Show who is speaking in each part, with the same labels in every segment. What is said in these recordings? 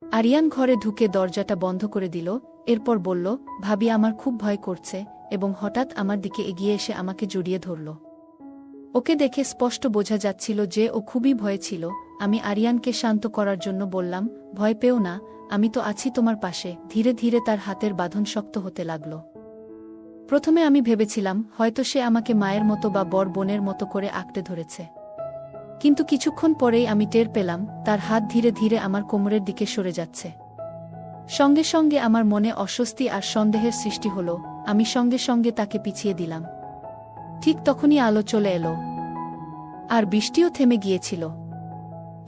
Speaker 1: আরিয়ান ঘরে ঢুকে দরজাটা বন্ধ করে দিল, এরপর বলল, ভাবি আমার খুব ভয় করছে, এবং হঠাৎ আমার দিকে এগিয়ে এসে আমাকে জড়িয়ে ধরল। ওকে দেখে স্পষ্ট বোঝা যাচ্ছিল যে ও খুবই ভয়ে ছিল। আমি আরিয়ানকে শান্ত করার জন্য বললাম, ভয় পেও না, আমি তো আছি তোমার পাশে। ধীরে ধীরে তার হাতের বাঁধন শক্ত হতে লাগল। প্রথমে আমি ভেবেছিলাম হয়তো সে আমাকে মায়ের মতো বা বড় বোনের মতো করে আঁকড়ে ধরেছে, কিন্তু কিছুক্ষণ পরেই আমি টের পেলাম তার হাত ধীরে ধীরে আমার কোমরের দিকে সরে যাচ্ছে। সঙ্গে সঙ্গে আমার মনে অস্বস্তি আর সন্দেহের সৃষ্টি হল। আমি সঙ্গে সঙ্গে তাকে পিছিয়ে দিলাম। ঠিক তখনই আলো চলে এলো, আর বৃষ্টিও থেমে গিয়েছিল।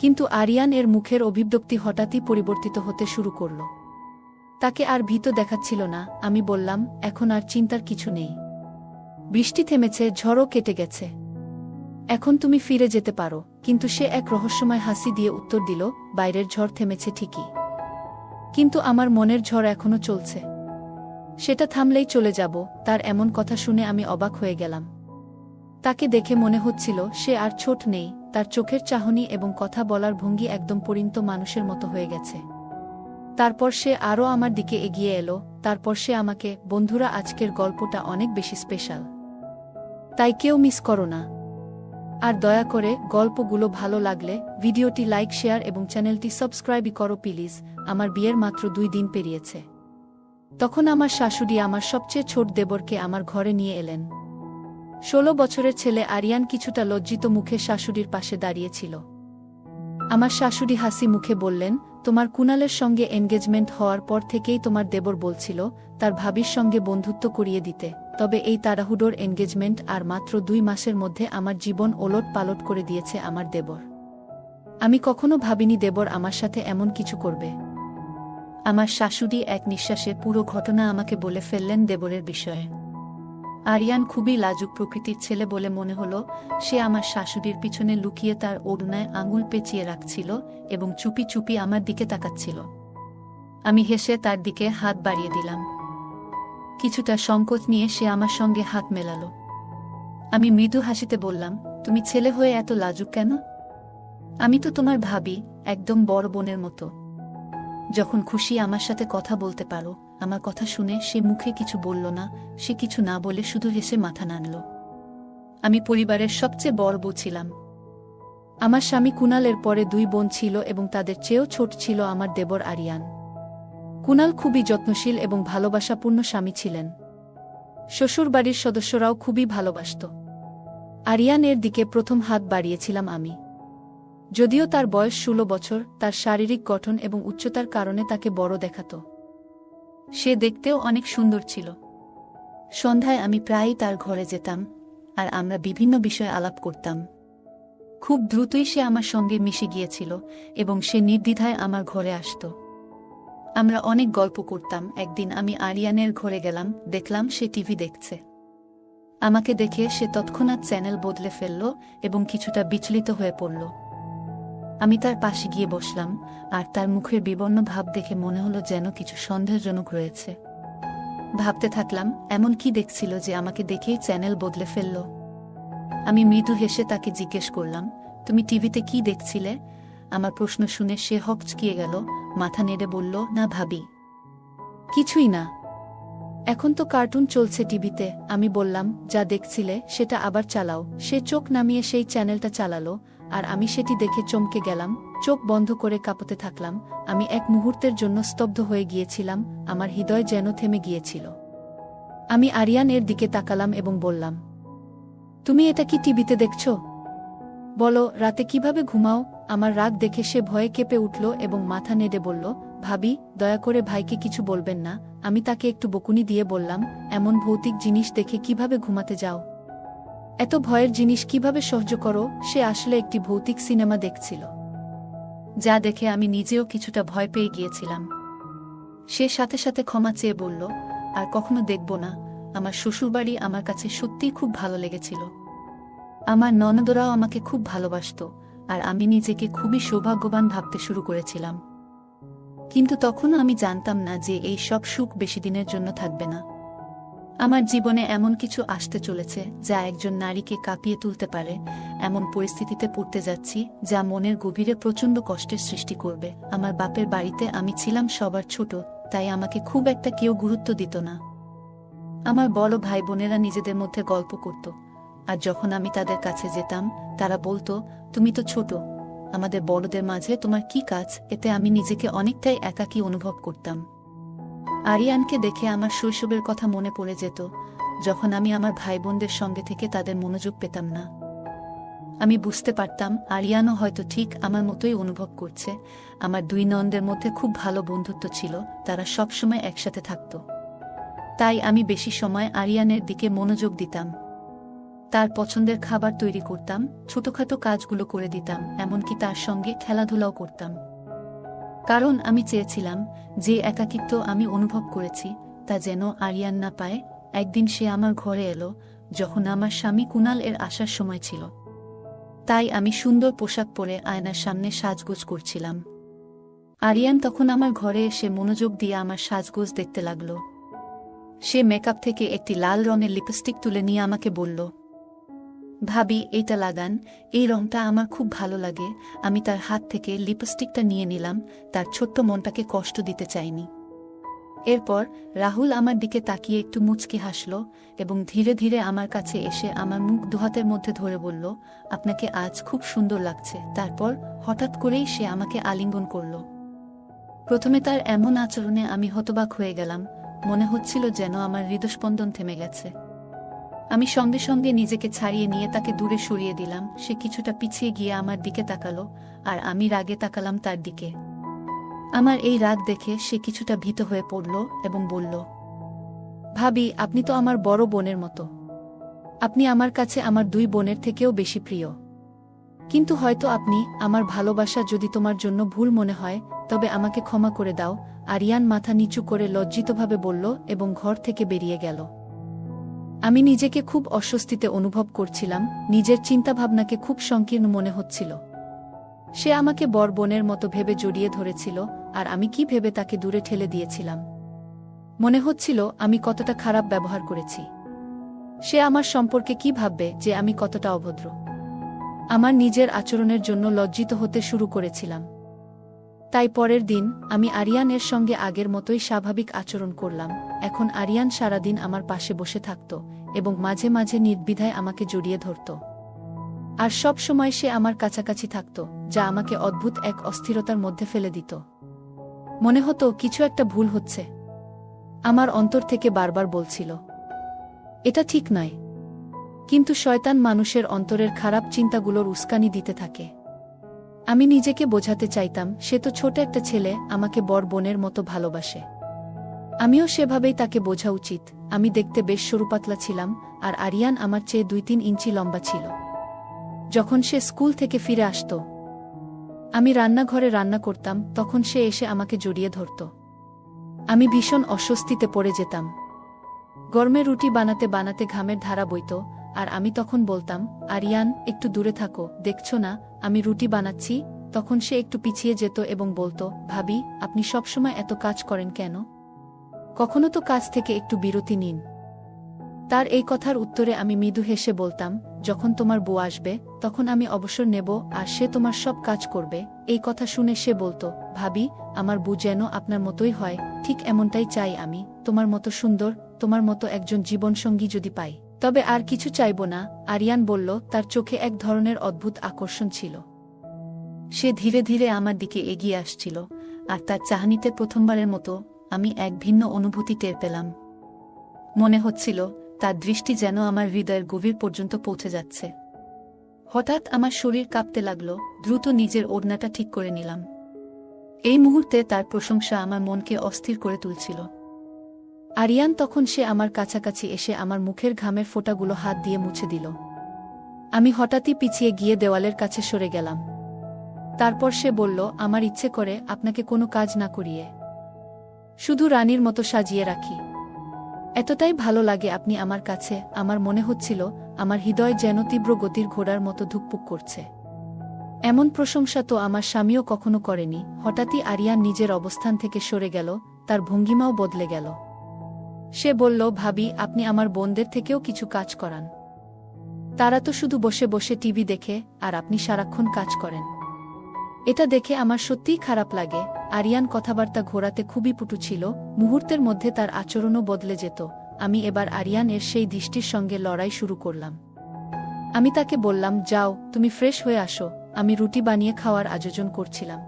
Speaker 1: কিন্তু আরিয়ান এর মুখের অভিব্যক্তি হঠাৎই পরিবর্তিত হতে শুরু করল। তাকে আর ভীত দেখাচ্ছিল না। আমি বললাম, এখন আর চিন্তার কিছু নেই, বৃষ্টি থেমেছে, ঝড়ও কেটে গেছে, এখন তুমি ফিরে যেতে পারো। কিন্তু সে এক রহস্যময় হাসি দিয়ে উত্তর দিল, বাইরের ঝড় থেমেছে ঠিকই, কিন্তু আমার মনের ঝড় এখনো চলছে, সেটা থামলেই চলে যাব। তার এমন কথা শুনে আমি অবাক হয়ে গেলাম। তাকে দেখে মনে হচ্ছিল সে আর ছোট নেই, তার চোখের চাহনি এবং কথা বলার ভঙ্গি একদম পরিণত মানুষের মতো হয়ে গেছে। তারপর সে আরও আমার দিকে এগিয়ে এলো। তারপর সে আমাকে, বন্ধুরা আজকের গল্পটা অনেক বেশি স্পেশাল, তাই কেউ মিস করো না। আর দয়া করে গল্পগুলো ভালো লাগলে ভিডিওটি লাইক, শেয়ার এবং চ্যানেলটি সাবস্ক্রাইব করো প্লিজ। আমার বিয়ের মাত্র 2 দিন পেরিয়েছে। তখন আমার শাশুড়ি আমার সবচেয়ে ছোট দেবরকে আমার ঘরে নিয়ে এলেন। 16 বছরের ছেলে আরিয়ান কিছুটা লজ্জিত মুখে শাশুড়ির পাশে দাঁড়িয়েছিল। আমার শাশুড়ি হাসি মুখে বললেন, তোমার কুনালের সঙ্গে এনগেজমেন্ট হওয়ার পর থেকেই তোমার দেবর বলছিল তার ভাবির সঙ্গে বন্ধুত্ব করিয়ে দিতে, তবে এই তাড়াহুড়োর এনগেজমেন্ট আর মাত্র 2 মাসের মধ্যে আমার জীবন ওলট পালট করে দিয়েছে আমার দেবর। আমি কখনো ভাবিনি দেবর আমার সাথে এমন কিছু করবে। আমার শাশুড়ি এক নিঃশ্বাসে পুরো ঘটনা আমাকে বলে ফেললেন দেবরের বিষয়ে। আরিয়ান খুবই লাজুক প্রকৃতির ছেলে বলে মনে হলো। সে আমার শাশুড়ির পিছনে লুকিয়ে তার ওড়নায় আঙুল পেঁচিয়ে রাখছিল এবং চুপি চুপি আমার দিকে তাকাচ্ছিল। আমি হেসে তার দিকে হাত বাড়িয়ে দিলাম। কিছুটা সংকোচ নিয়ে সে আমার সঙ্গে হাত মেলাল। আমি মৃদু হাসিতে বললাম, তুমি ছেলে হয়ে এত লাজুক কেন? আমি তো তোমার ভাবি, একদম বড় বোনের মতো। যখন খুশি আমার সাথে কথা বলতে পারো। আমার কথা শুনে সে মুখে কিছু বলল না, সে কিছু না বলে শুধু হেসে মাথা নাড়ল। আমি পরিবারের সবচেয়ে বড় বউ ছিলাম। আমার স্বামী কুনালের পরে 2 বোন ছিল এবং তাদের চেয়েও ছোট ছিল আমার দেবর আরিয়ান। কুনাল খুবই যত্নশীল এবং ভালোবাসাপূর্ণ স্বামী ছিলেন। শ্বশুরবাড়ির সদস্যরাও খুবই ভালোবাসত। আরিয়ান এর দিকে প্রথম হাত বাড়িয়েছিলাম আমি। যদিও তার বয়স 16 বছর, তার শারীরিক গঠন এবং উচ্চতার কারণে তাকে বড় দেখাত। সে দেখতেও অনেক সুন্দর ছিল। সন্ধ্যায় আমি প্রায়ই তার ঘরে যেতাম, আর আমরা বিভিন্ন বিষয়ে আলাপ করতাম। খুব দ্রুতই সে আমার সঙ্গে মিশে গিয়েছিল এবং সে নির্দ্বিধায় আমার ঘরে আসত। আমরা অনেক গল্প করতাম। একদিন আমি আরিয়ানের ঘরে গেলাম, দেখলাম সে টিভি দেখছে। আমাকে দেখে সে তৎক্ষণাৎ চ্যানেল বদলে ফেলল এবং কিছুটা বিচলিত হয়ে পড়ল। আমি তার পাশে গিয়ে বসলাম, আর তার মুখের বিবর্ণ ভাব দেখে মনে হলো যেন কিছু সন্দেহজনক রয়েছে। ভাবতে থাকলাম, এমন কি দেখছিল যে আমাকে দেখেই চ্যানেল বদলে ফেলল। আমি মৃদু হেসে তাকে জিজ্ঞেস করলাম, তুমি টিভিতে কি দেখছিলে? আমার প্রশ্ন শুনে সে হকচকিয়ে গেল, মাথা নেড়ে বলল, না ভাবি, কিছুই না, এখন তো কার্টুন চলছে টিভিতে। আমি বললাম, যা দেখছিলে সেটা আবার চালাও। সে চোখ নামিয়ে সেই চ্যানেলটা চালালো, আর আমি সেটি দেখে চমকে গেলাম, চোখ বন্ধ করে কাঁপতে থাকলাম। আমি এক মুহূর্তের জন্য স্তব্ধ হয়ে গিয়েছিলাম, আমার হৃদয় যেন থেমে গিয়েছিল। আমি আরিয়ান এর দিকে তাকালাম এবং বললাম, তুমি এটা কি টিভিতে দেখছো? বলো, রাতে কিভাবে ঘুমাও? আমার রাগ দেখে সে ভয়ে কেঁপে উঠল এবং মাথা নেড়ে বলল, ভাবি, দয়া করে ভাইকে কিছু বলবেন না। আমি তাকে একটু বকুনি দিয়ে বললাম, এমন ভৌতিক জিনিস দেখে কিভাবে ঘুমাতে যাও? এত ভয়ের জিনিস কিভাবে সহ্য করো? সে আসলে একটি ভৌতিক সিনেমা দেখছিল, যা দেখে আমি নিজেও কিছুটা ভয় পেয়ে গিয়েছিলাম। সে সাথে সাথে ক্ষমা চেয়ে বলল, আর কখনো দেখব না। আমার শ্বশুরবাড়ি আমার কাছে সত্যিই খুব ভালো লেগেছিল। আমার ননদরাও আমাকে খুব ভালোবাসত, আর আমি নিজেকে খুবই সৌভাগ্যবান ভাবতে শুরু করেছিলাম। কিন্তু তখনও আমি জানতাম না যে এই সব সুখ বেশি দিনের জন্য থাকবে না। আমার জীবনে এমন কিছু আসতে চলেছে যা একজন নারীকে কাঁপিয়ে তুলতে পারে। এমন পরিস্থিতিতে পড়তে যাচ্ছি যা মনের গভীরে প্রচণ্ড কষ্টের সৃষ্টি করবে। আমার বাপের বাড়িতে আমি ছিলাম সবার ছোট, তাই আমাকে খুব একটা কেউ গুরুত্ব দিত না। আমার বড় ভাই বোনেরা নিজেদের মধ্যে গল্প করত, আর যখন আমি তাদের কাছে যেতাম তারা বলতো, তুমি তো ছোট, আমাদের বড়দের মাঝে তোমার কি কাজ? এতে আমি নিজেকে অনেকটাই একাকী অনুভব করতাম। আরিয়ানকে দেখে আমার শৈশবের কথা মনে পড়ে যেত, যখন আমি আমার ভাই বোনদের সঙ্গে থেকে তাদের মনোযোগ পেতাম না। আমি বুঝতে পারতাম আরিয়ানও হয়তো ঠিক আমার মতোই অনুভব করছে। আমার দুই ননদের মধ্যে খুব ভালো বন্ধুত্ব ছিল, তারা সবসময় একসাথে থাকত। তাই আমি বেশি সময় আরিয়ানের দিকে মনোযোগ দিতাম। তার পছন্দের খাবার তৈরি করতাম, ছোটখাটো কাজগুলো করে দিতাম, এমনকি তার সঙ্গে খেলাধুলাও করতাম। কারণ আমি চেয়েছিলাম যে একাকিত্ব আমি অনুভব করেছি তা যেন আরিয়ান না পায়। একদিন সে আমার ঘরে এলো যখন আমার স্বামী কুনাল এর আসার সময় ছিল। তাই আমি সুন্দর পোশাক পরে আয়নার সামনে সাজগোজ করছিলাম। আরিয়ান তখন আমার ঘরে এসে মনোযোগ দিয়ে আমার সাজগোজ দেখতে লাগলো। সে মেকআপ থেকে একটি লাল রঙের লিপস্টিক তুলে নিয়ে আমাকে বলল, ভাবি, এইটা লাগান, এই রংটা আমার খুব ভালো লাগে। আমি তার হাত থেকে লিপস্টিকটা নিয়ে নিলাম, তার ছোট্ট মনটাকে কষ্ট দিতে চাইনি। এরপর রাহুল আমার দিকে তাকিয়ে একটু মুচকি হাসল এবং ধীরে ধীরে আমার কাছে এসে আমার মুখ দুহাতের মধ্যে ধরে বলল, আপনাকে আজ খুব সুন্দর লাগছে। তারপর হঠাৎ করেই সে আমাকে আলিঙ্গন করল। প্রথমে তার এমন আচরণে আমি হতবাক হয়ে গেলাম, মনে হচ্ছিল যেন আমার হৃদস্পন্দন থেমে গেছে। আমি সঙ্গে সঙ্গে নিজেকে ছাড়িয়ে নিয়ে তাকে দূরে সরিয়ে দিলাম। সে কিছুটা পিছিয়ে গিয়ে আমার দিকে তাকালো, আর আমি রাগে তাকালাম তার দিকে। আমার এই রাগ দেখে সে কিছুটা ভীত হয়ে পড়ল এবং বলল, ভাবি, আপনি তো আমার বড় বোনের মতো। আপনি আমার কাছে আমার দুই বোনের থেকেও বেশি প্রিয়। কিন্তু হয়তো আপনি, আমার ভালোবাসা যদি তোমার জন্য ভুল মনে হয় তবে আমাকে ক্ষমা করে দাও। আরিয়ান মাথা নিচু করে লজ্জিতভাবে বলল এবং ঘর থেকে বেরিয়ে গেল। আমি নিজেকে খুব অস্বস্তিতে অনুভব করছিলাম, নিজের চিন্তাভাবনাকে খুব সংকীর্ণ মনে হচ্ছিল। সে আমাকে বড় বোনের মতো ভেবে জড়িয়ে ধরেছিল, আর আমি কি ভেবে তাকে দূরে ঠেলে দিয়েছিলাম। মনে হচ্ছিল আমি কতটা খারাপ ব্যবহার করেছি। সে আমার সম্পর্কে কি ভাববে যে আমি কতটা অভদ্র। আমার নিজের আচরণের জন্য লজ্জিত হতে শুরু করেছিলাম। তাই পরের দিন আমি আরিয়ানের সঙ্গে আগের মতোই স্বাভাবিক আচরণ করলাম। এখন আরিয়ান সারাদিন আমার পাশে বসে থাকত এবং মাঝে মাঝে নির্দ্বিধায় আমাকে জড়িয়ে ধরত। আর সব সময় সে আমার কাছাকাছি থাকত, যা আমাকে অদ্ভুত এক অস্থিরতার মধ্যে ফেলে দিত। মনে হতো কিছু একটা ভুল হচ্ছে। আমার অন্তর থেকে বারবার বলছিল, এটা ঠিক নয়। কিন্তু শয়তান মানুষের অন্তরের খারাপ চিন্তাগুলোর উস্কানি দিতে থাকে। আমি নিজেকে বোঝাতে চাইতাম, সে তো ছোট একটা ছেলে, আমাকে বড় বোনের মতো ভালোবাসে। আমিও সেভাবেই তাকে বোঝা উচিত। আমি দেখতে বেশ সরুপাতলা ছিলাম, আর আরিয়ান আমার চেয়ে 2-3 ইঞ্চি লম্বা ছিল। যখন সে স্কুল থেকে ফিরে আসত, আমি রান্নাঘরে রান্না করতাম, তখন সে এসে আমাকে জড়িয়ে ধরত। আমি ভীষণ অস্বস্তিতে পড়ে যেতাম। গরমে রুটি বানাতে বানাতে ঘামের ধারা বইত, আর আমি তখন বলতাম, আরিয়ান, একটু দূরে থাকো, দেখছো না আমি রুটি বানাচ্ছি। তখন সে একটু পিছিয়ে যেত এবং বলতো, ভাবি, আপনি সবসময় এত কাজ করেন কেন? কখনো তো কাজ থেকে একটু বিরতি নিন। তার এই কথার উত্তরে আমি মৃদু হেসে বলতাম, যখন তোমার বউ আসবে তখন আমি অবসর নেব আর সে তোমার সব কাজ করবে। এই কথা শুনে সে বলতো, ভাবি, আমার বউ যেন আপনার মতোই হয়, ঠিক এমনটাই চাই আমি। তোমার মতো সুন্দর, তোমার মতো একজন জীবনসঙ্গী যদি পাই তবে আর কিছু চাইব না। আরিয়ান বলল, তার চোখে এক ধরনের অদ্ভুত আকর্ষণ ছিল। সে ধীরে ধীরে আমার দিকে এগিয়ে আসছিল, আর তার চাহনিতে প্রথমবারের মতো আমি এক ভিন্ন অনুভূতি টের পেলাম। মনে হচ্ছিল তার দৃষ্টি যেন আমার হৃদয়ের গভীর পর্যন্ত পৌঁছে যাচ্ছে। হঠাৎ আমার শরীর কাঁপতে লাগলো, দ্রুত নিজের ওড়নাটা ঠিক করে নিলাম। এই মুহূর্তে তার প্রশংসা আমার মনকে অস্থির করে তুলছিল। আরিয়ান তখন সে আমার কাছাকাছি এসে আমার মুখের ঘামের ফোঁটাগুলো হাত দিয়ে মুছে দিল। আমি হঠাৎই পিছিয়ে গিয়ে দেওয়ালের কাছে সরে গেলাম। তারপর সে বলল, আমার ইচ্ছে করে আপনাকে কোনো কাজ না করিয়ে শুধু রানীর মতো সাজিয়ে রাখি। এতটাই ভালো লাগে আপনি আমার কাছে। আমার মনে হচ্ছিল আমার হৃদয় যেন তীব্র গতির ঘোড়ার মতো ধুকপুক করছে। এমন প্রশংসা তো আমার স্বামীও কখনো করেনি। হঠাৎই আরিয়ান নিজের অবস্থান থেকে সরে গেল, তার ভঙ্গিমাও বদলে গেল। সে বলল, ভাবি, আপনি আমার বোনদের থেকেও কিছু কাজ করান। তারা তো শুধু বসে বসে টিভি দেখে, আর আপনি সারাক্ষণ কাজ করেন। এটা দেখে আমার সত্যিই খারাপ লাগে। আরিয়ান কথাবার্তা ঘোরাতে খুবই পটু ছিল, মুহূর্তের মধ্যে তার আচরণও বদলে যেত। আমি এবার আরিয়ান এর সেই দৃষ্টির সঙ্গে লড়াই শুরু করলাম। আমি তাকে বললাম, যাও, তুমি ফ্রেশ হয়ে আসো, আমি রুটি বানিয়ে খাওয়ার আয়োজন করছিলাম।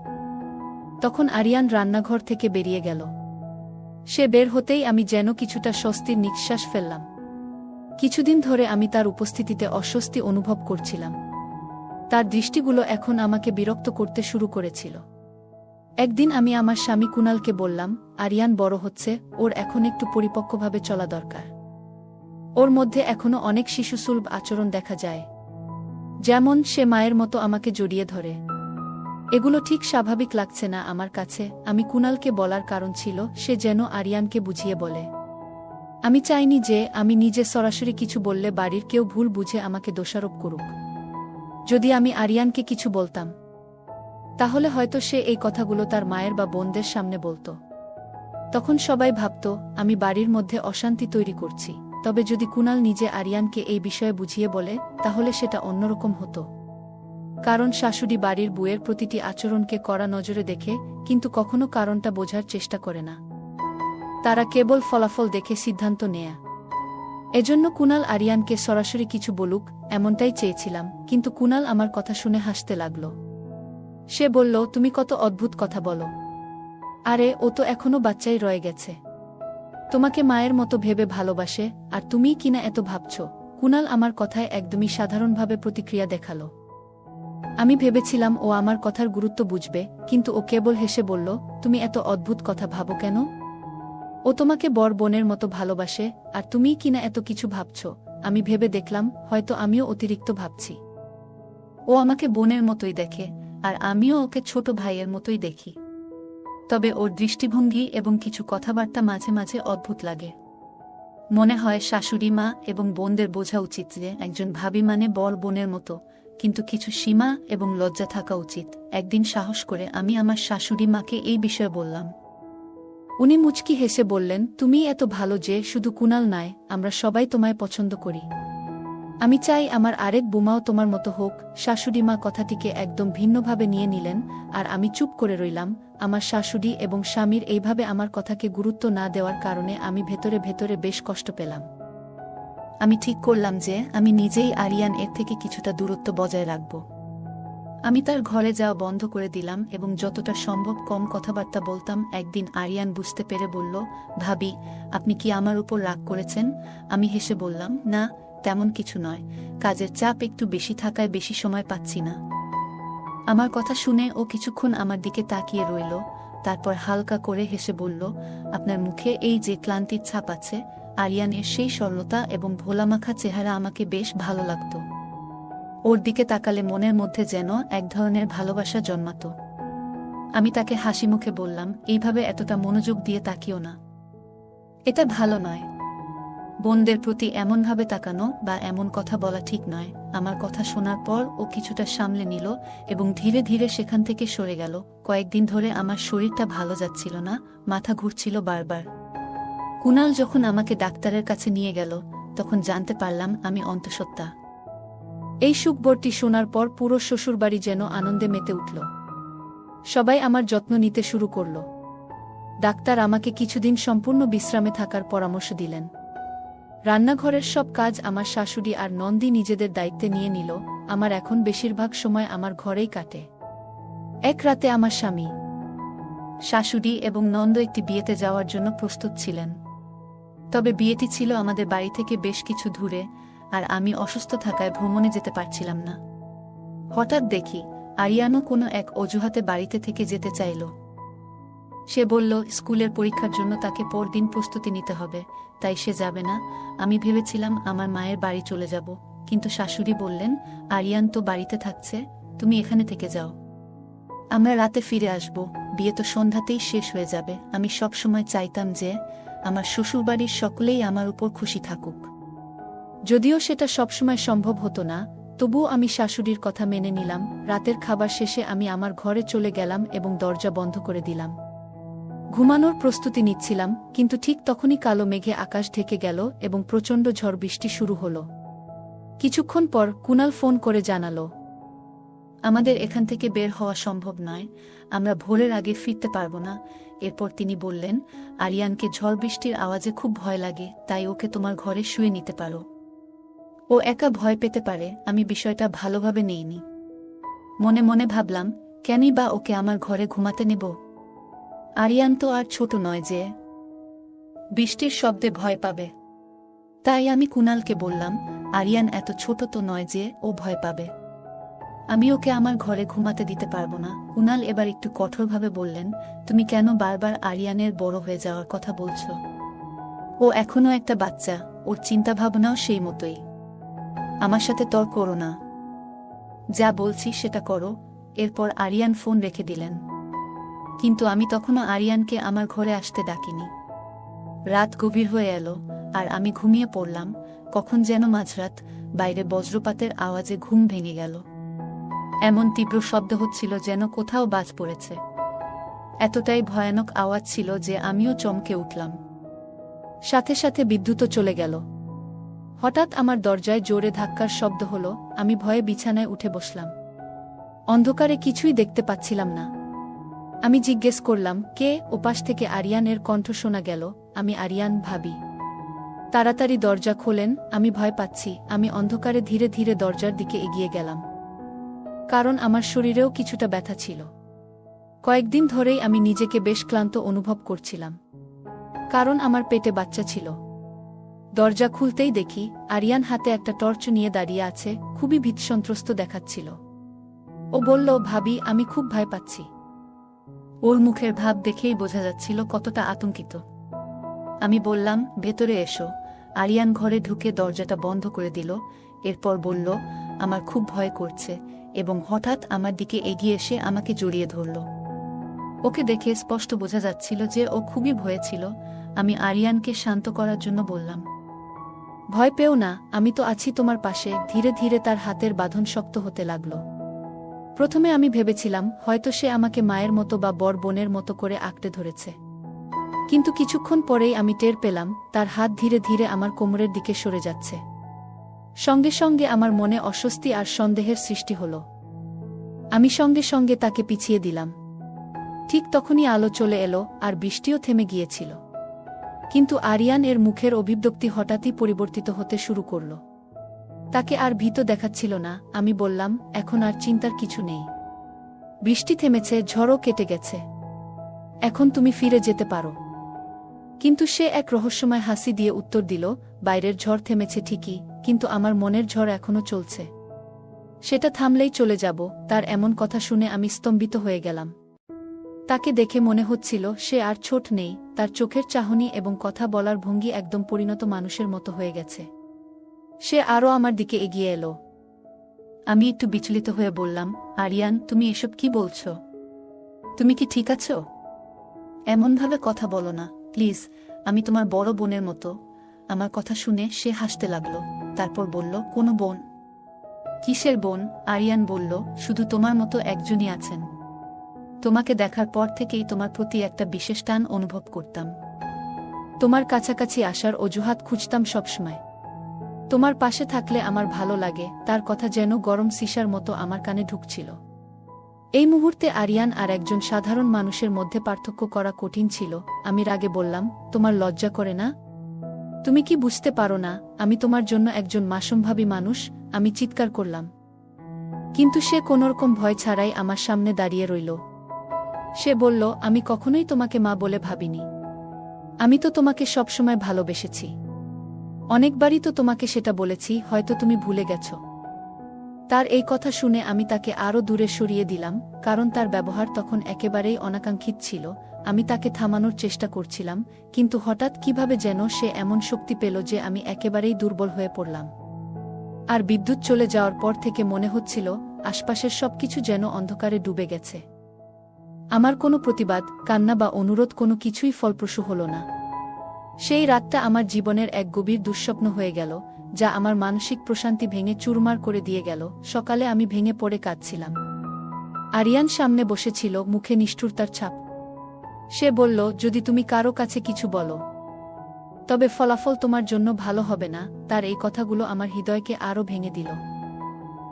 Speaker 1: তখন আরিয়ান রান্নাঘর থেকে বেরিয়ে গেল। সে বের হতেই আমি যেন কিছুটা স্বস্তির নিঃশ্বাস ফেললাম। কিছুদিন ধরে আমি তার উপস্থিতিতে অস্বস্তি অনুভব করছিলাম। তার দৃষ্টিগুলো এখন আমাকে বিরক্ত করতে শুরু করেছিল। একদিন আমি আমার স্বামী কুনালকে বললাম, আরিয়ান বড় হচ্ছে, ওর এখন একটু পরিপক্কভাবে চলা দরকার। ওর মধ্যে এখনো অনেক শিশুসুলভ আচরণ দেখা যায়, যেমন সে মায়ের মতো আমাকে জড়িয়ে ধরে। এগুলো ঠিক স্বাভাবিক লাগছে না আমার কাছে। আমি কুনালকে বলার কারণ ছিল সে যেন আরিয়ানকে বুঝিয়ে বলে। আমি চাইনি যে আমি নিজে সরাসরি কিছু বললে বাড়ির কেউ ভুল বুঝে আমাকে দোষারোপ করুক। যদি আমি আরিয়ানকে কিছু বলতাম, তাহলে হয়তো সে এই কথাগুলো তার মায়ের বা বোনদের সামনে বলতো। তখন সবাই ভাবত আমি বাড়ির মধ্যে অশান্তি তৈরি করছি। তবে যদি কুনাল নিজে আরিয়ানকে এই বিষয়ে বুঝিয়ে বলে, তাহলে সেটা অন্যরকম হতো। কারণ শাশুড়ি বাড়ির বউয়ের প্রতিটি আচরণকে কড়া নজরে দেখে, কিন্তু কখনো কারণটা বোঝার চেষ্টা করে না। তারা কেবল ফলাফল দেখে সিদ্ধান্ত নেয়া। এজন্য কুনাল আরিয়ানকে সরাসরি কিছু বলুক, এমনটাই চেয়েছিলাম। কিন্তু কুনাল আমার কথা শুনে হাসতে লাগল। সে বলল, তুমি কত অদ্ভুত কথা বলো। আরে, ও তো এখনো বাচ্চাই রয়ে গেছে। তোমাকে মায়ের মতো ভেবে ভালোবাসে, আর তুমিই কিনা এত ভাবছ। কুনাল আমার কথায় একদমই সাধারণভাবে প্রতিক্রিয়া দেখালো। আমি ভেবেছিলাম ও আমার কথার গুরুত্ব বুঝবে, কিন্তু ও কেবল হেসে বলল, তুমি এত অদ্ভুত কথা ভাবো কেন? ও তোমাকে বড় বোনের মতো ভালোবাসে, আর তুমিই কিনা এত কিছু ভাবছ। আমি ভেবে দেখলাম, হয়তো আমিও অতিরিক্ত ভাবছি। ও আমাকে বোনের মতোই দেখে, আর আমিও ওকে ছোট ভাইয়ের মতোই দেখি। তবে ওর দৃষ্টিভঙ্গি এবং কিছু কথাবার্তা মাঝে মাঝে অদ্ভুত লাগে। মনে হয় শাশুড়ি মা এবং বোনদের বোঝা উচিত যে একজন ভাবি মানে বড় বোনের মতো, কিন্তু কিছু সীমা এবং লজ্জা থাকা উচিত। একদিন সাহস করে আমি আমার শাশুড়ি মাকে এই বিষয়ে বললাম। উনি মুচকি হেসে বললেন, তুমি এত ভালো যে শুধু কুনাল নয়, আমরা সবাই তোমায় পছন্দ করি। আমি চাই আমার আরেক বোমাও তোমার মতো হোক। শাশুড়ি মা কথাটিকে একদম ভিন্নভাবে নিয়ে নিলেন, আর আমি চুপ করে রইলাম। আমার শাশুড়ি এবং স্বামীর এইভাবে আমার কথাকে গুরুত্ব না দেওয়ার কারণে আমি ভেতরে ভেতরে বেশ কষ্ট পেলাম। আমি ঠিক করলাম যে আমি নিজেই আরিয়ান এর থেকে কিছুটা দূরত্ব বজায় রাখব। আমি তার ঘরে যাওয়া বন্ধ করে দিলাম এবং যতটা সম্ভব কম কথাবার্তা বলতাম। একদিন আরিয়ান বুঝতে পেরে বলল, ভাবি, আপনি কি আমার উপর রাগ করেছেন? আমি হেসে বললাম, না, তেমন কিছু নয়। কাজের চাপ একটু বেশি থাকায় বেশি সময় পাচ্ছি না। আমার কথা শুনে ও কিছুক্ষণ আমার দিকে তাকিয়ে রইল, তারপর হালকা করে হেসে বলল, আপনার মুখে এই যে ক্লান্তির ছাপ আছে, আরিয়ানের সেই সরলতা এবং ভোলামাখা চেহারা আমাকে বেশ ভালো লাগত। ওর দিকে তাকালে মনের মধ্যে যেন এক ধরনের ভালোবাসা জন্মাত। আমি তাকে হাসি মুখে বললাম, এইভাবে এতটা মনোযোগ দিয়ে তাকিও না। এটা ভালো নয়। বোনদের প্রতি এমনভাবে তাকানো বা এমন কথা বলা ঠিক নয়। আমার কথা শোনার পর ও কিছুটা সামলে নিল এবং ধীরে ধীরে সেখান থেকে সরে গেল। কয়েকদিন ধরে আমার শরীরটা ভালো যাচ্ছিল না, মাথা ঘুরছিল বারবার। কুনাল যখন আমাকে ডাক্তারের কাছে নিয়ে গেল, তখন জানতে পারলাম আমি অন্তঃসত্ত্বা। এই সুখবরটি শোনার পর পুরো শ্বশুরবাড়ি যেন আনন্দে মেতে উঠল। সবাই আমার যত্ন নিতে শুরু করল। ডাক্তার আমাকে কিছুদিন সম্পূর্ণ বিশ্রামে থাকার পরামর্শ দিলেন। রান্নাঘরের সব কাজ আমার শাশুড়ি আর নন্দী নিজেদের দায়িত্বে নিয়ে নিল। আমার এখন বেশিরভাগ সময় আমার ঘরেই কাটে। এক রাতে আমার স্বামী, শাশুড়ি এবং নন্দ একটি বিয়েতে যাওয়ার জন্য প্রস্তুত ছিলেন। তবে বিয়েটি ছিল আমাদের বাড়ি থেকে বেশ কিছু দূরে, আর আমি অসুস্থ থাকায় ভ্রমণে যেতে পারছিলাম না। হঠাৎ দেখি আরিয়ানও কোনো এক অজুহাতে বাড়িতে থেকে যেতে চাইল। সে বলল স্কুলের পরীক্ষার জন্য তাকে পরদিন প্রস্তুতি নিতে হবে, তাই সে যাবে না। আমি ভেবেছিলাম আমার মায়ের বাড়ি চলে যাব, কিন্তু শাশুড়ি বললেন, আরিয়ান তো বাড়িতে থাকছে, তুমি এখানে থেকে যাও। আমরা রাতে ফিরে আসব, বিয়ে তো সন্ধ্যাতেই শেষ হয়ে যাবে। আমি সবসময় চাইতাম যে আমার শ্বশুরবাড়ির সকলেই আমার উপর খুশি থাকুক। যদিও সেটা সবসময় সম্ভব হতো না, তবুও আমি শাশুড়ির কথা মেনে নিলাম। রাতের খাবার শেষে আমি আমার ঘরে চলে গেলাম এবং দরজা বন্ধ করে দিলাম। ঘুমানোর প্রস্তুতি নিচ্ছিলাম, কিন্তু ঠিক তখনই কালো মেঘে আকাশ ঢেকে গেল এবং প্রচণ্ড ঝড় বৃষ্টি শুরু হলো। কিছুক্ষণ পর কুনাল ফোন করে জানালো, আমাদের এখান থেকে বের হওয়া সম্ভব নয়, আমরা ভোরের আগে ফিরতে পারব না। এরপর তিনি বললেন, আরিয়ানকে ঝড় বৃষ্টির আওয়াজে খুব ভয় লাগে, তাই ওকে তোমার ঘরে শুয়ে নিতে পারো। ও একা ভয় পেতে পারে। আমি বিষয়টা ভালোভাবে নেইনি। মনে মনে ভাবলাম, কেনই বা ওকে আমার ঘরে ঘুমাতে নেব? আরিয়ান তো আর ছোট নয় যে বৃষ্টির শব্দে ভয় পাবে। তাই আমি কুনালকে বললাম, আরিয়ান এত ছোট তো নয় যে ও ভয় পাবে। আমি ওকে আমার ঘরে ঘুমাতে দিতে পারবো না। কুনাল এবার একটু কঠোরভাবে বললেন, তুমি কেন বারবার আরিয়ানের বড় হয়ে যাওয়ার কথা বলছো? ও এখনো একটা বাচ্চা, ওর চিন্তাভাবনাও সেই মতোই। আমার সাথে তর্ক করো না, যা বলছি সেটা করো। এরপর আরিয়ান ফোন রেখে দিলেন। কিন্তু আমি তখনও আরিয়ানকে আমার ঘরে আসতে ডাকিনি। রাত গভীর হয়ে এলো আর আমি ঘুমিয়ে পড়লাম। কখন যেন মাঝরাত, বাইরে বজ্রপাতের আওয়াজে ঘুম ভেঙে গেল। এমন তীব্র শব্দ হচ্ছিল যেন কোথাও বাজ পড়েছে। এতটাই ভয়ানক আওয়াজ ছিল যে আমিও চমকে উঠলাম। সাথে সাথে বিদ্যুৎও চলে গেল। হঠাৎ আমার দরজায় জোরে ধাক্কার শব্দ হলো। আমি ভয়ে বিছানায় উঠে বসলাম। অন্ধকারে কিছুই দেখতে পাচ্ছিলাম না। আমি জিজ্ঞেস করলাম, কে? ওপাশ থেকে আরিয়ানের কণ্ঠ শোনা গেল, আমি আরিয়ান, ভাবি। তাড়াতাড়ি দরজা খোলেন, আমি ভয় পাচ্ছি। আমি অন্ধকারে ধীরে ধীরে দরজার দিকে এগিয়ে গেলাম, কারণ আমার শরীরেও কিছুটা ব্যথা ছিল। কয়েকদিন ধরেই আমি নিজেকে বেশ ক্লান্ত অনুভব করছিলাম, কারণ আমার পেটে বাচ্চা ছিল। দরজা খুলতেই দেখি আরিয়ান হাতে একটা টর্চ নিয়ে দাঁড়িয়ে আছে, খুবই ভীতসন্ত্রস্ত দেখাচ্ছিল। ও বলল, ভাবি, আমি খুব ভয় পাচ্ছি। ওর মুখের ভাব দেখেই বোঝা যাচ্ছিল কতটা আতঙ্কিত। আমি বললাম, ভেতরে এসো। আরিয়ান ঘরে ঢুকে দরজাটা বন্ধ করে দিল। এরপর বলল, আমার খুব ভয় করছে, এবং হঠাৎ আমার দিকে এগিয়ে এসে আমাকে জড়িয়ে ধরল। ওকে দেখে স্পষ্ট বোঝা যাচ্ছিল যে ও খুবই ভয়ে ছিল। আমি আরিয়ানকে শান্ত করার জন্য বললাম, ভয় পেও না, আমি তো আছি তোমার পাশে। ধীরে ধীরে তার হাতের বাঁধন শক্ত হতে লাগল। প্রথমে আমি ভেবেছিলাম হয়তো সে আমাকে মায়ের মতো বা বড় বোনের মতো করে আঁকড়ে ধরেছে, কিন্তু কিছুক্ষণ পরেই আমি টের পেলাম তার হাত ধীরে ধীরে আমার কোমরের দিকে সরে যাচ্ছে। সঙ্গে সঙ্গে আমার মনে অস্বস্তি আর সন্দেহের সৃষ্টি হল। আমি সঙ্গে সঙ্গে তাকে পিছিয়ে দিলাম। ঠিক তখনই আলো চলে এলো আর বৃষ্টিও থেমে গিয়েছিল। কিন্তু আরিয়ান এর মুখের অভিব্যক্তি হঠাৎই পরিবর্তিত হতে শুরু করল। তাকে আর ভীত দেখাচ্ছিল না। আমি বললাম, এখন আর চিন্তার কিছু নেই। বৃষ্টি থেমেছে, ঝড়ও কেটে গেছে। এখন তুমি ফিরে যেতে পারো। কিন্তু সে এক রহস্যময় হাসি দিয়ে উত্তর দিল, বাইরের ঝড় থেমেছে ঠিকই, কিন্তু আমার মনের ঝড় এখনো চলছে। সেটা থামলেই চলে যাব। তার এমন কথা শুনে আমি স্তম্ভিত হয়ে গেলাম। তাকে দেখে মনে হচ্ছিল সে আর ছোট নেই। তার চোখের চাহনি এবং কথা বলার ভঙ্গি একদম পরিণত মানুষের মতো হয়ে গেছে। সে আরও আমার দিকে এগিয়ে এলো। আমি একটু বিচলিত হয়ে বললাম, আরিয়ান, তুমি এসব কি বলছো? তুমি কি ঠিক আছো? এমনভাবে কথা বলো না, প্লিজ। আমি তোমার বড় বোনের মতো। আমার কথা শুনে সে হাসতে লাগলো। তারপর বলল, কোনো বোন? কিসের বোন? আরিয়ান বলল, শুধু তোমার মতো একজনই আছেন। তোমাকে দেখার পর থেকেই তোমার প্রতি একটা বিশেষ টান অনুভব করতাম। তোমার কাছাকাছি আসার অজুহাত খুঁজতাম সবসময়। তোমার পাশে থাকলে আমার ভালো লাগে। তার কথা যেন গরম সিসার মতো আমার কানে ঢুকছিল। এই মুহূর্তে আরিয়ান আর একজন সাধারণ মানুষের মধ্যে পার্থক্য করা কঠিন ছিল। আমি রাগে বললাম, তোমার লজ্জা করে না? তুমি কি বুঝতে পারো না আমি তোমার জন্য একজন মাসুমভাবী মানুষ? আমি চিৎকার করলাম। কিন্তু সে কোনোরকম ভয় ছাড়াই আমার সামনে দাঁড়িয়ে রইল। সে বলল, আমি কখনোই তোমাকে মা বলে ভাবিনি। আমি তো তোমাকে সবসময় ভালোবেসেছি। অনেকবারই তো তোমাকে সেটা বলেছি, হয়তো তুমি ভুলে গেছ। তার এই কথা শুনে আমি তাকে আরও দূরে সরিয়ে দিলাম, কারণ তার ব্যবহার তখন একেবারেই অনাকাঙ্ক্ষিত ছিল। আমি তাকে থামানোর চেষ্টা করছিলাম, কিন্তু হঠাৎ কিভাবে যেন সে এমন শক্তি পেল যে আমি একেবারেই দুর্বল হয়ে পড়লাম। আর বিদ্যুৎ চলে যাওয়ার পর থেকে মনে হচ্ছিল আশপাশের সবকিছু যেন অন্ধকারে ডুবে গেছে। আমার কোনো প্রতিবাদ, কান্না বা অনুরোধ কোনো কিছুই ফলপ্রসূ হল না। সেই রাতটা আমার জীবনের এক গভীর দুঃস্বপ্ন হয়ে গেল, যা আমার মানসিক প্রশান্তি ভেঙে চুরমার করে দিয়ে গেল। সকালে আমি ভেঙে পড়ে কাঁদছিলাম। আরিয়ান সামনে বসেছিল, মুখে নিষ্ঠুরতার ছাপ। সে বলল, যদি তুমি কারো কাছে কিছু বলো তবে ফলাফল তোমার জন্য ভালো হবে না। তার এই কথাগুলো আমার হৃদয়কে আরও ভেঙে দিল।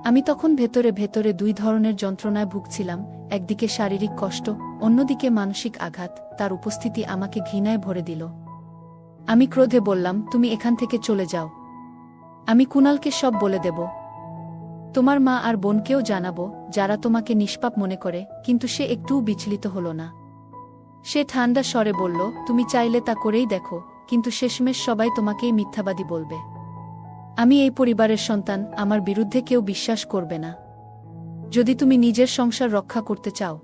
Speaker 1: আমি তখন ভেতরে ভেতরে দুই ধরনের যন্ত্রণায় ভুগছিলাম, একদিকে শারীরিক কষ্ট, অন্যদিকে মানসিক আঘাত। তার উপস্থিতি আমাকে ঘৃণায় ভরে দিল। আমি ক্রোধে বললাম, তুমি এখান থেকে চলে যাও। আমি কুণালকে সব বলে দেব। তোমার মা আর বোনকেও জানাবো, যারা তোমাকে নিষ্পাপ মনে করে। কিন্তু সে একটুও বিচলিত হল না। সে ঠান্ডা স্বরে বলল, তুমি চাইলে তা করেই দেখো, কিন্তু শেষমেশ সবাই তোমাকেই মিথ্যাবাদী বলবে। আমি এই পরিবারের সন্তান, আমার বিরুদ্ধে কেউ বিশ্বাস করবে না। যদি তুমি নিজের সংসার রক্ষা করতে চাও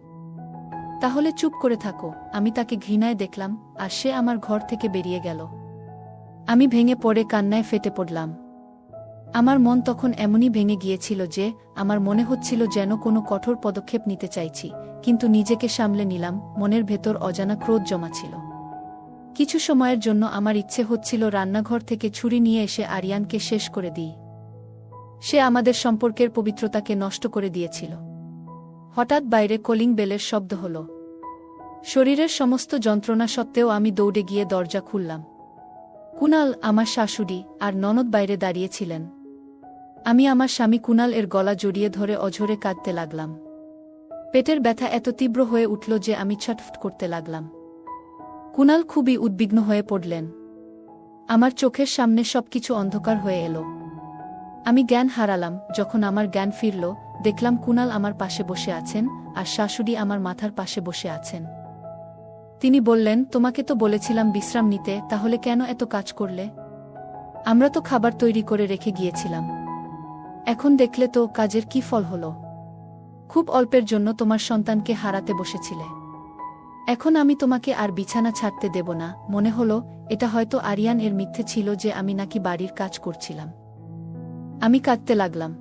Speaker 1: তাহলে চুপ করে থাকো। আমি তাকে ঘৃণায় দেখলাম, আর সে আমার ঘর থেকে বেরিয়ে গেল। আমি ভেঙে পড়ে কান্নায় ফেটে পড়লাম। আমার মন তখন এমনই ভেঙে গিয়েছিল যে আমার মনে হচ্ছিল যেন কোনো কঠোর পদক্ষেপ নিতে চাইছি, কিন্তু নিজেকে সামলে নিলাম। মনের ভেতর অজানা ক্রোধ জমা ছিল। কিছু সময়ের জন্য আমার ইচ্ছে হচ্ছিল রান্নাঘর থেকে ছুরি নিয়ে এসে আরিয়ানকে শেষ করে দিই। সে আমাদের সম্পর্কের পবিত্রতাকে নষ্ট করে দিয়েছিল। হঠাৎ বাইরে কলিং বেলের শব্দ হল। শরীরের সমস্ত যন্ত্রণা সত্ত্বেও আমি দৌড়ে গিয়ে দরজা খুললাম। কুণাল, আমার শাশুড়ি আর ননদ বাইরে দাঁড়িয়েছিলেন। আমি আমার স্বামী কুণাল এর গলা জড়িয়ে ধরে অঝরে কাঁদতে লাগলাম। পেটের ব্যথা এত তীব্র হয়ে উঠল যে আমি ছটফট করতে লাগলাম। কুণাল খুবই উদ্বিগ্ন হয়ে পড়লেন। আমার চোখের সামনে সবকিছু অন্ধকার হয়ে এলো। আমি জ্ঞান হারালাম। যখন আমার জ্ঞান ফিরল, দেখলাম কুণাল আমার পাশে বসে আছেন, আর শাশুড়ি আমার মাথার পাশে বসে আছেন। তিনি বললেন, তোমাকে তো বলেছিলাম বিশ্রাম নিতে, তাহলে কেন এত কাজ করলে? আমরা তো খাবার তৈরি করে রেখে গিয়েছিলাম। এখন দেখলে তো কাজের কি ফল হলো। খুব অল্পের জন্য তোমার সন্তানকে হারাতে বসেছিলে। এখন আমি তোমাকে আর বিছানা ছাড়তে দেব না। মনে হলো এটা হয়তো আরিয়ান এর মিথ্যে ছিল যে আমি নাকি বাড়ির কাজ করছিলাম। আমি কাঁদতে লাগলাম।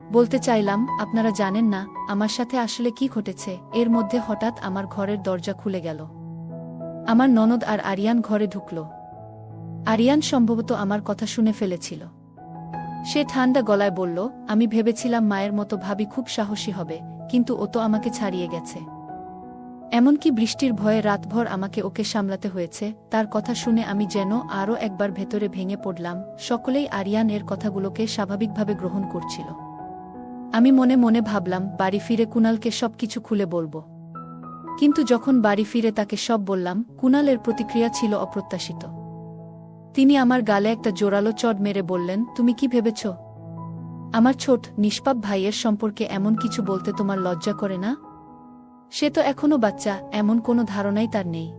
Speaker 1: বলতে চাইলাম, আপনারা জানেন না আমার সাথে আসলে কি ঘটেছে। এর মধ্যে হঠাৎ আমার ঘরের দরজা খুলে গেল। আমার ননদ আর আরিয়ান ঘরে ঢুকল। আরিয়ান সম্ভবত আমার কথা শুনে ফেলেছিল। সে ঠান্ডা গলায় বলল, আমি ভেবেছিলাম মায়ের মতো ভাবি খুব সাহসী হবে, কিন্তু ও তো আমাকে ছাড়িয়ে গেছে। এমনকি বৃষ্টির ভয়ে রাতভর আমাকে ওকে সামলাতে হয়েছে। তার কথা শুনে আমি যেন আরও একবার ভেতরে ভেঙে পড়লাম। সকলেই আরিয়ান এর কথাগুলোকে স্বাভাবিকভাবে গ্রহণ করছিল। আমি মনে মনে ভাবলাম, বাড়ি ফিরে কুণালকে সবকিছু খুলে বলবো। কিন্তু যখন বাড়ি ফিরে তাকে সব বললাম, কুণালের প্রতিক্রিয়া ছিল অপ্রত্যাশিত। তিনি আমার গালে একটা জোরালো চড় মেরে বললেন, তুমি কি ভেবেছ আমার ছোট নিষ্পাপ ভাইয়ের সম্পর্কে এমন কিছু বলতে তোমার লজ্জা করে না? সে তো এখনো বাচ্চা, এমন কোনো ধারণাই তার নেই।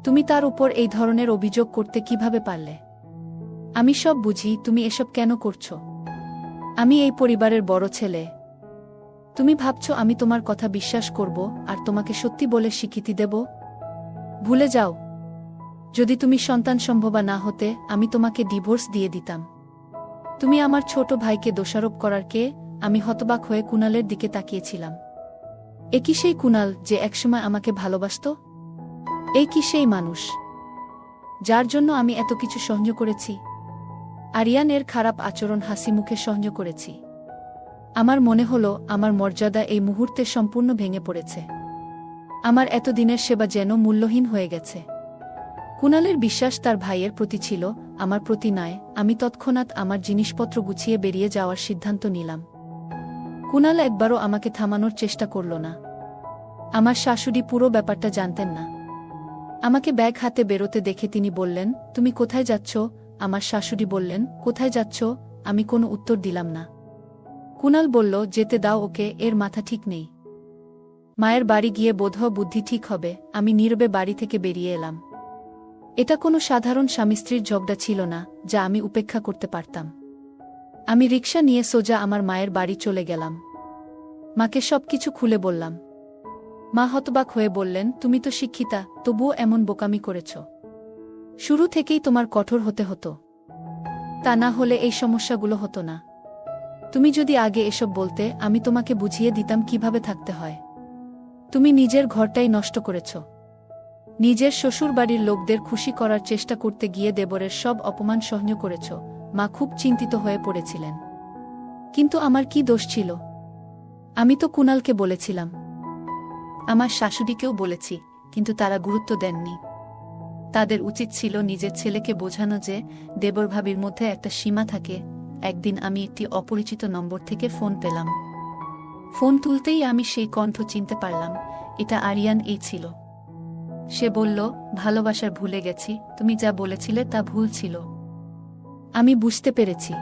Speaker 1: তুমি তার উপর এই ধরনের অভিযোগ করতে কিভাবে পারলে? আমি সব বুঝি, তুমি এসব কেন করছো? আমি এই পরিবারের বড় ছেলে। তুমি ভাবছো আমি তোমার কথা বিশ্বাস করব আর তোমাকে সত্যি বলে স্বীকৃতি দেব? ভুলে যাও। যদি তুমি সন্তান সম্ভবা না হতে, আমি তোমাকে ডিভোর্স দিয়ে দিতাম। তুমি আমার ছোট ভাইকে দোষারোপ করার কে? আমি হতবাক হয়ে কুণালের দিকে তাকিয়েছিলাম। এ কি সেই কুণাল যে একসময় আমাকে ভালোবাসত? এই কি সেই মানুষ যার জন্য আমি এত কিছু সহ্য করেছি? আরিয়ান এর খারাপ আচরণ হাসি মুখে সহ্য করেছি। আমার মনে হলো আমার মর্যাদা এই মুহূর্তে সম্পূর্ণ ভেঙে পড়েছে। আমার এতদিনের সেবা যেন মূল্যহীন হয়ে গেছে। কুণালের বিশ্বাস তার ভাইয়ের প্রতি ছিল, আমার প্রতি নয়। আমি তৎক্ষণাৎ আমার জিনিসপত্র গুছিয়ে বেরিয়ে যাওয়ার সিদ্ধান্ত নিলাম। কুণাল একবারও আমাকে থামানোর চেষ্টা করল না। আমার শাশুড়ি পুরো ব্যাপারটা জানতেন না। আমাকে ব্যাগ হাতে বেরোতে দেখে তিনি বললেন, তুমি কোথায় যাচ্ছ? আমার শাশুড়ি বললেন, কোথায় যাচ্ছ? আমি কোনো উত্তর দিলাম না। কুণাল বলল, যেতে দাও ওকে, এর মাথা ঠিক নেই। মায়ের বাড়ি গিয়ে বোধহয় বুদ্ধি ঠিক হবে। আমি নীরবে বাড়ি থেকে বেরিয়ে এলাম। এটা কোনো সাধারণ স্বামী স্ত্রীর ঝগড়া ছিল না, যা আমি উপেক্ষা করতে পারতাম। আমি রিকশা নিয়ে সোজা আমার মায়ের বাড়ি চলে গেলাম। মাকে সবকিছু খুলে বললাম। মা হতবাক হয়ে বললেন, তুমি তো শিক্ষিতা, তবুও এমন বোকামি করেছ। শুরু থেকেই তোমার কঠোর হতে হতো। তা না হলে এই সমস্যাগুলো হতো না। তুমি যদি আগে এসব বলতে, আমি তোমাকে বুঝিয়ে দিতাম কিভাবে থাকতে হয়। তুমি নিজের ঘরটাই নষ্ট করেছ। নিজের শ্বশুরবাড়ির লোকদের খুশি করার চেষ্টা করতে গিয়ে দেবরের সব অপমান সহ্য করেছ। মা খুব চিন্তিত হয়ে পড়েছিলেন। কিন্তু আমার কি দোষ ছিল? আমি তো কুণালকে বলেছিলাম, আমার শাশুড়িকেও বলেছি, কিন্তু তারা গুরুত্ব দেননি। তাদের উচিত ছিল নিজের ছেলেকে বোঝানো যে দেবর ভাবির মধ্যে একটা সীমা থাকে। একদিন আমি একটি অপরিচিত নম্বর থেকে ফোন পেলাম। ফোন তুলতেই আমি সেই কণ্ঠ চিনতে পারলাম। এটা আরিয়ান এই ছিল। সে বলল, ভালোবাসার ভুলে গেছি, তুমি যা বলেছিলে তা ভুল ছিল। আমি বুঝতে পেরেছি।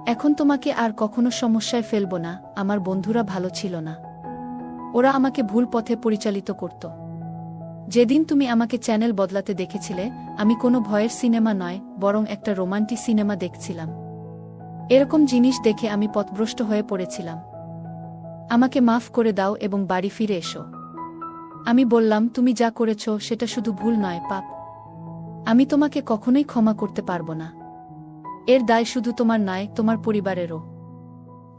Speaker 1: এখন তোমাকে আর কখনো সমস্যায় ফেলব না। আমার বন্ধুরা ভালো ছিল না, ওরা আমাকে ভুল পথে পরিচালিত করত। যেদিন তুমি আমাকে চ্যানেল বদলাতে দেখেছিলে, আমি কোনো ভয়ের সিনেমা নয়, বরং একটা রোমান্টিক সিনেমা দেখছিলাম। এরকম জিনিস দেখে আমি পথভ্রষ্ট হয়ে পড়েছিলাম। আমাকে মাফ করে দাও এবং বাড়ি ফিরে এসো। আমি বললাম, তুমি যা করেছ সেটা শুধু ভুল নয়, পাপ। আমি তোমাকে কখনোই ক্ষমা করতে পারবো না। এর দায় শুধু তোমার নয়, তোমার পরিবারেরও।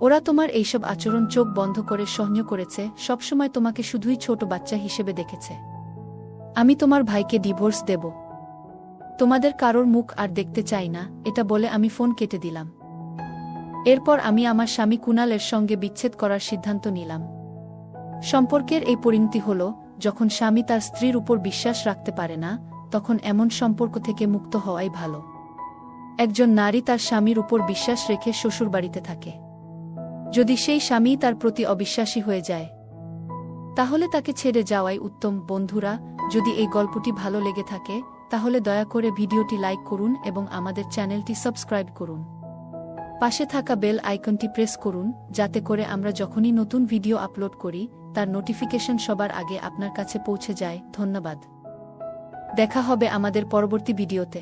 Speaker 1: ওরা তোমার এইসব আচরণ চোখ বন্ধ করে সহ্য করেছে, সবসময় তোমাকে শুধুই ছোট বাচ্চা হিসেবে দেখেছে। আমি তোমার ভাইকে ডিভোর্স দেব। তোমাদের কারোর মুখ আর দেখতে চাই না। এটা বলে আমি ফোন কেটে দিলাম। এরপর আমি আমার স্বামী কুনালের সঙ্গে বিচ্ছেদ করার সিদ্ধান্ত নিলাম। সম্পর্কের এই পরিণতি হল, যখন স্বামী তার স্ত্রীর উপর বিশ্বাস রাখতে পারে না, তখন এমন সম্পর্ক থেকে মুক্ত হওয়াই ভালো। একজন নারী তার স্বামীর উপর বিশ্বাস রেখে শ্বশুরবাড়িতে থাকে। যদি সেই স্বামী তার প্রতি অবিশ্বাসী হয়ে যায়, তাহলে তাকে ছেড়ে যাওয়াই উত্তম। বন্ধুরা, যদি এই গল্পটি ভালো লেগে থাকে, তাহলে দয়া করে ভিডিওটি লাইক করুন এবং আমাদের চ্যানেলটি সাবস্ক্রাইব করুন। পাশে থাকা বেল আইকনটি প্রেস করুন, যাতে করে আমরা যখনই নতুন ভিডিও আপলোড করি, তার নোটিফিকেশন সবার আগে আপনার কাছে পৌঁছে যায়। ধন্যবাদ। দেখা হবে আমাদের পরবর্তী ভিডিওতে।